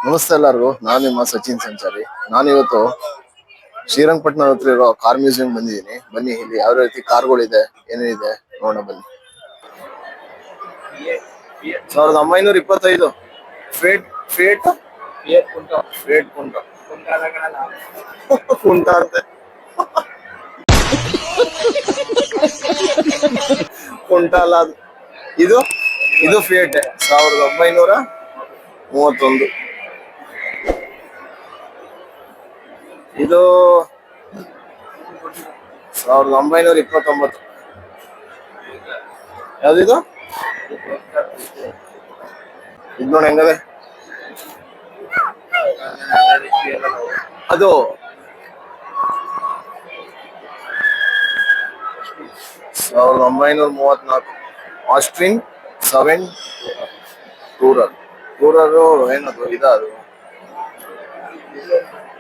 ನಮಸ್ತೆ ಎಲ್ಲರಿಗೂ. ನಾನು ನಿಮ್ಮ ಸಚಿನ್ ಸಂಚಾರಿ. ನಾನಿವತ್ತು ಶ್ರೀರಂಗಪಟ್ಟಣ ಹತ್ರ ಇರೋ ಕಾರ್ ಮ್ಯೂಸಿಯಂ ಬಂದಿದ್ದೀನಿ. ಬನ್ನಿ, ಇಲ್ಲಿ ಯಾವ ರೀತಿ ಕಾರ್ಗಳಿದೆ, ಏನೇನಿದೆ ನೋಡೋಣ ಬನ್ನಿ. 1925 ಫೇಟ್ ಫೇಟ್ ಫೇಟ್ ಕುಂಟ ಅಂತೆ. ಕುಂಟ ಅಲ್ಲ ಅದು. ಇದು ಇದು ಫಿಯೇಟ್ 1931. ಇದು 1929. ಯಾವ್ದಿದು? ಇದು ನೋಡಿ ಹೆಂಗದೆ ಅದು. 1934 ಆಸ್ಟ್ರಿನ್ 7 ಟೂರರ್. ಟೂರರು ಏನದು? ಅದು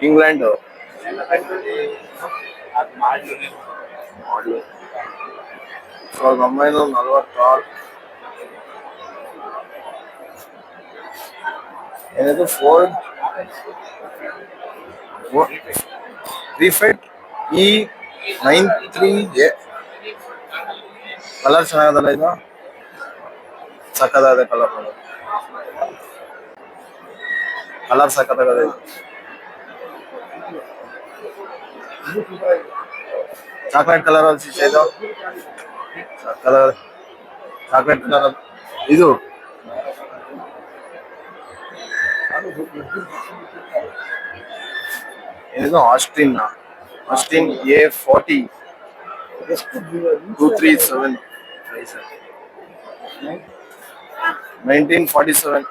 ಇಂಗ್ಲೆಂಡ್. 1946 ಏನದು? Ford ರಿಫೆಟ್ E93A. ಕಲರ್ ಚೆನ್ನಾಗದಲ್ಲ ಇದು, ಸಕ್ಕದಾದ ಕಲರ್. ಕಲರ್ ಸಕ್ಕದಾಗದ ಇದು. ಚಾಕ್ಲೇಟ್ ಕಲರ್ ಅಲ್ಲಿ ಶಿಶೆ ಇದು, ಸಕ್ಕದಾದ ಚಾಕ್ಲೇಟ್ ಕಲರ್. ಇದು ಏನಿದು? Austin A40 237 1947.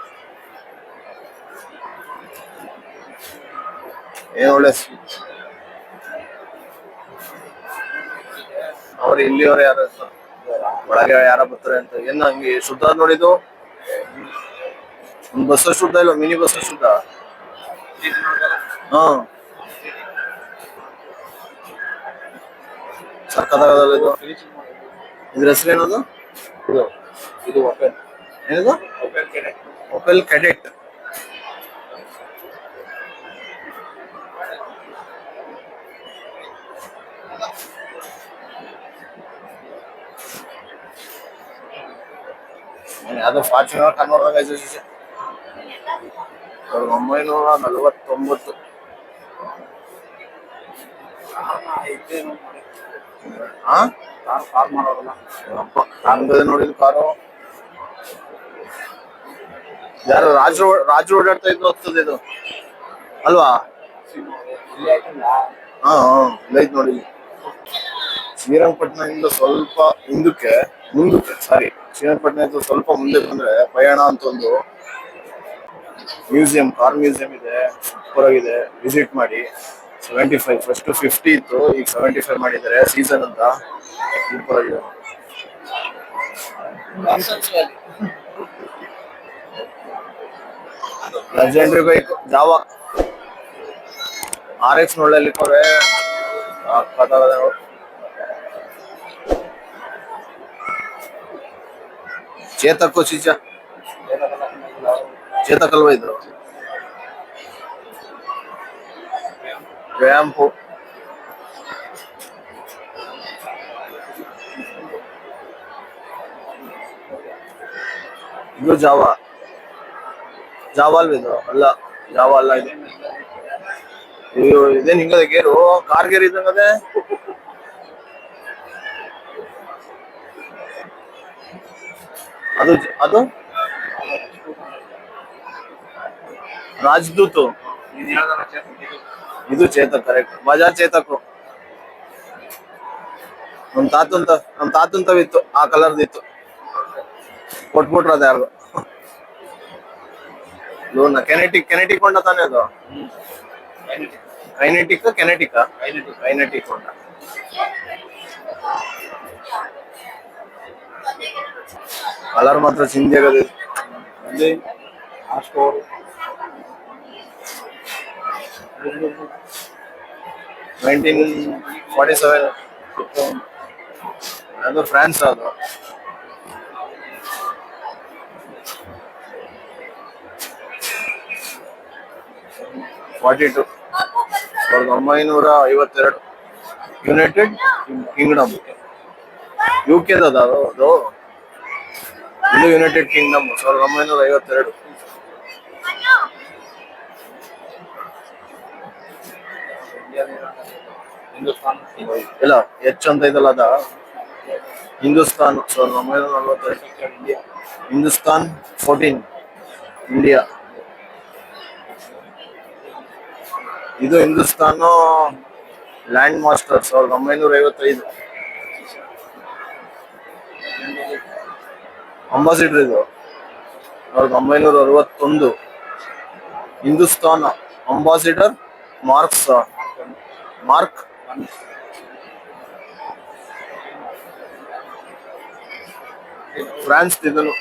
ಏನ್ ಒಳ್ಳೆ ಅವ್ರು ಇಲ್ಲಿಯವ್ರು ಯಾರು ಒಳಗೆ ಯಾರ ಬರ್ತಾರೆ ಅಂತ. ಏನ್ ಹಂಗೆ ಶುದ್ಧ ನೋಡಿದ್ದು? ಒಂದು ಬಸ್ ಶುದ್ಧ ಇಲ್ಲ, ಮಿನಿ ಬಸ್ ಶುದ್ಧ. ಹಾ, ಸಕ್ಕತ್ತಾಗದಲ್ಲ ಇದು. ಇದ್ರ ಹೆಸರು ಏನದು? ಇದು ಏನದು? ಒಪೆಲ್ ಕೆಡೆಟ್. ಯಾವ್ದು ಫಾರ್ಚುನರ್ ಕನ್ವರ್ಟ್ ಆಗಿದೆ. 1949. ನೋಡಿದ್ ಕಾರು ಯಾರು? ರಾಜು ಓಡಾಡ್ತಾ ಇದ್ದು ಹೋಗ್ತದೆ ಇದು ಅಲ್ವಾ? ಹಾ, ಲೈಟ್ ನೋಡಿ. ಶ್ರೀರಂಗಪಟ್ಟಣದಿಂದ ಸ್ವಲ್ಪ ಶ್ರೀರಂಗಪಟ್ಟಣದಿಂದ ಸ್ವಲ್ಪ ಮುಂದೆ ಬಂದ್ರೆ ಪಯಣ ಅಂತ ಒಂದು ಮ್ಯೂಸಿಯಂ, ಕಾರ್ ಮ್ಯೂಸಿಯಂ ಇದೆ. ಸೂಪರ್ ಆಗಿದೆ, ವಿಸಿಟ್ ಮಾಡಿ. 75 ಫಸ್ಟ್ 50 ಇತ್ತು, ಈಗ 75 ಮಾಡಿದ್ದಾರೆ ಸೀಸನ್ ಅಂತ. ಸೂಪರ್ ಆಗಿದೆ. ಲೆಜೆಂಡ್ರಿ ಬೈಕ್ ಜಾವಾ RX ನೋಡಲಿಕ್ಕೆ ಚೇತಕ್ಕೂ ಚೇತಕಲ್ವ ಇದು? ವ್ಯಾಂಪು. ಇದು ಜಾವಾ ಅಲ್ವ? ಇದು ಅಲ್ಲ, ಜಾವಾ ಅಲ್ಲ ಇದು. ಇದೇನ್ ಹಿಂಗದ ಗೇರು? ಕಾರ್ ಗೇರ್ ಇದ್ದಂಗದೆ. ಅದು ರಾಜದೂತ್. ಇದು ಚೇತಕ್, ಕರೆಕ್ಟ್. ಬಜಾಜ್ ಚೇತಕ್. ನಮ್ ತಾತಂತವಿತ್ತು, ಆ ಕಲರ್ದಿತ್ತು. ಕೊಟ್ಬಿಟ್ರ ಅದ ಯಾರು? ಲೋನ್ ಕೆನೆಟಿಕ್ ಹೊಂಡ ತಾನೇ ಅದು? ಕೈನೆಟಿಕ್ ಹೊಂಡ. ಕಲರ್ ಮಾತ್ರ ಚಿಂದಿ ಆಗದೆ. 1947. ಅದು ಫ್ರಾನ್ಸ್ ಅದು. 42 1952 ಯುನೈಟೆಡ್ ಕಿಂಗ್ಡಮ್ ಯುಕೆದ ಅದು ಇದು ಯುನೈಟೆಡ್ ಕಿಂಗ್ಡಮ್ 1952 ಇಲ್ಲ ಹೆಚ್ಚು ಅಂತ ಇದಲ್ಲ ಅದ ಹಿಂದೂಸ್ತಾನ್ 1945 ಹಿಂದೂಸ್ತಾನ್ 14 ಇಂಡಿಯಾ ಇದು ಹಿಂದೂಸ್ತಾನ್ ಲ್ಯಾಂಡ್ ಮಾಸ್ಟರ್ 1955 ಅಂಬಾಸಿಡರ್ ಇದು 1961 ಹಿಂದೂಸ್ತಾನ್ ಅಂಬಾಸಿಡರ್ ಮಾರ್ಕ್ ಫ್ರಾನ್ಸ್ ಇದನ್ನು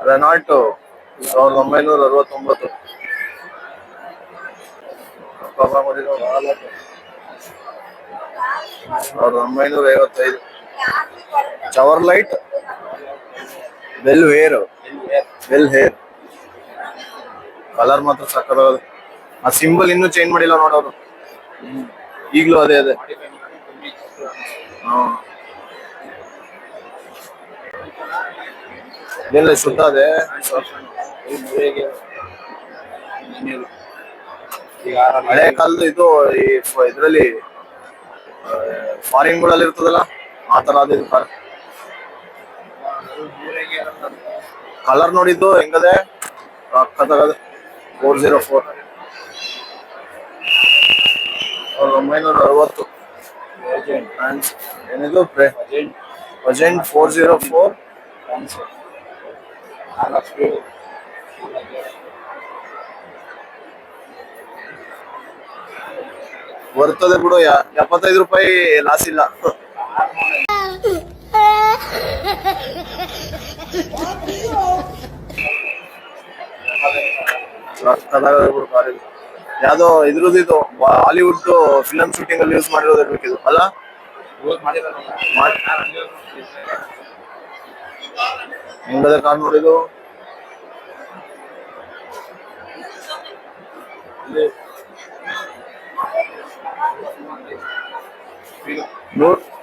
ರೆನಾಲ್ಟೋ 1969 1955 ಚವರ್ಲೈಟ್ ಬೆಲ್ ಹೇರ್ ಕಲರ್ ಮಾತ್ರ ಸಕ್ಕತ್ತಾಗದು ಆ ಸಿಂಬಲ್ ಇನ್ನೂ ಚೇಂಜ್ ಮಾಡಿಲ್ಲ ನೋಡೋರು ಈಗ್ಲೂ ಅದೇ ಇದೆಲ್ಲ ಶುದ್ಧ ಅದೇ ಹಳೆ ಕಾಲದ ಇದು ಇದ್ರಲ್ಲಿ ಫಾರಿನ್ ಗಳಲ್ಲಿ ಇರ್ತದಲ್ಲ ಆತರ ಅದ ಕಲರ್ ನೋಡಿದ್ದು ಹೆಂಗದೆ 404 1960 ಏನಿದು ಪ್ರೆಸೆಂಟ್ 404 ಬರ್ತದೆ ಬಿಡು 75 ರೂಪಾಯಿ ಲಾಸ್ ಇಲ್ಲ ಯಾವ್ದೋ ಇದ್ರದ್ದು ಹಾಲಿವುಡ್ ಫಿಲಂ ಶೂಟಿಂಗ್ ಅಲ್ಲಿ ಯೂಸ್ ಮಾಡಿರೋದು ಇರ್ಬೇಕಿದು ಅಲ್ಲ ಹೆಂಗದ ಕಾರ್ ನೋಡಿದು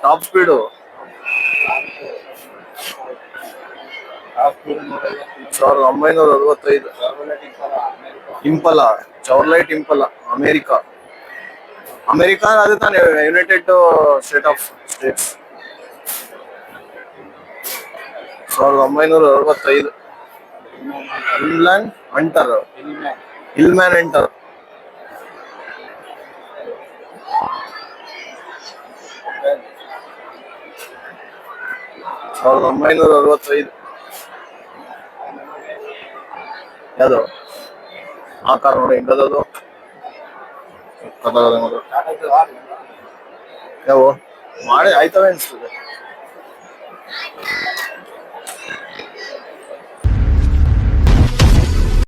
top speed 1965 Impala Chevrolet Impala America ಅದು ತಾನೇ ಯುನೈಟೆಡ್ ಸ್ಟೇಟ್ಸ್ 1965 ಹಿಲ್ಮ್ಯಾನ್ ಹಂಟರ್ 1965 ಯಾವುದು ಆ ಕಾರ್ ನೋಡಿ ಹೆಂಗದದು ಯಾವ ಮಾಡಿ ಆಯ್ತವೆ ಅನ್ಸ್ತದೆ